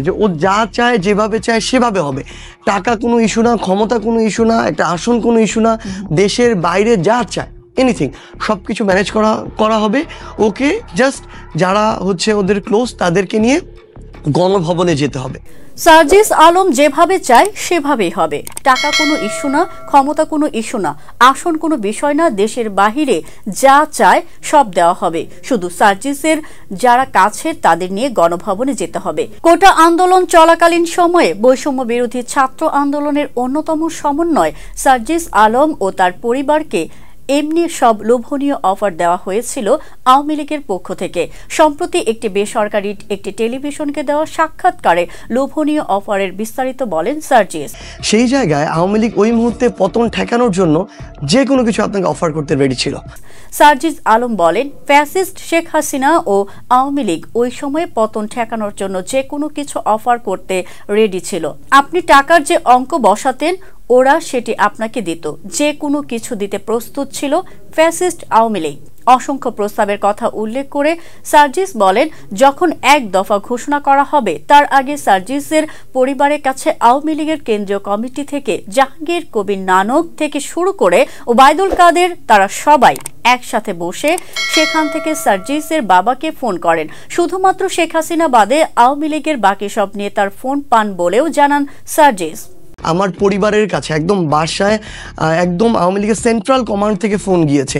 যে ও যা চায় যেভাবে চায় সেভাবে হবে। টাকা কোনো ইস্যু না, ক্ষমতা কোনো ইস্যু না, একটা আসন কোনো ইস্যু না, দেশের বাইরে যা চায় এনিথিং সব কিছু ম্যানেজ করা হবে। ওকে জাস্ট যারা হচ্ছে ওদের ক্লোজ তাদেরকে নিয়ে গণভবনে যেতে হবে। সার্জিস আলম যেভাবে চায় সেভাবেই হবে। টাকা কোনো ইস্যু না, ক্ষমতা কোনো ইস্যু না, আসন কোনো বিষয় না, দেশের বাহিরে যা চায় সব দেওয়া হবে। শুধু সার্জিসের যারা কাছের তাদের নিয়ে গণভবনে যেতে হবে। কোটা আন্দোলন চলাকালীন সময়ে বৈষম্য বিরোধী ছাত্র আন্দোলনের অন্যতম সমন্বয় সার্জিস আলম ও তার পরিবারকে এমনি সব লোভনীয় অফার দেওয়া হয়েছিল আওয়ামী লীগের পক্ষ থেকে। সম্প্রতি একটি বেসরকারি একটি টেলিভিশনকে দেওয়া সাক্ষাৎকারে লোভনীয় অফারের বিস্তারিত বলেন সার্জিস। সেই জায়গায় আওয়ামী লীগ ওই মুহূর্তে পতন ঠেকানোর জন্য যে কোনো কিছু আপনাকে অফার করতে রেডি ছিল। সার্জিস আলম বলেন, ফ্যাসিস্ট শেখ হাসিনা ও আওয়ামী লীগ ওই সময়ে পতন ঠেকানোর জন্য যে কোনো কিছু অফার করতে রেডি ছিল। আপনি টাকার যে অঙ্ক বসাতেন ওরা সেটি আপনাকে দিত। যে কোনো কিছু দিতে প্রস্তুত ছিল ফ্যাসিস্ট আওয়ামী লীগ। অসংখ্য প্রস্তাবের কথা উল্লেখ করে সার্জিস বলেন, যখন এক দফা ঘোষণা করা হবে তার আগে সার্জিসের পরিবারের কাছে আওয়ামী লীগের কেন্দ্রীয় কমিটি থেকে জাহাঙ্গীর কবির নানক থেকে শুরু করে ওবায়দুল কাদের তারা সবাই একসাথে বসে সেখান থেকে সার্জিসের বাবাকে ফোন করেন। শুধুমাত্র শেখ হাসিনা বাদে আওয়ামী লীগের বাকি সব নেতার ফোন পান বলেও জানান সার্জিস। আমার পরিবারের কাছে একদম বাসায় একদম আওয়ামী লীগের সেন্ট্রাল কমান্ড থেকে ফোন গিয়েছে।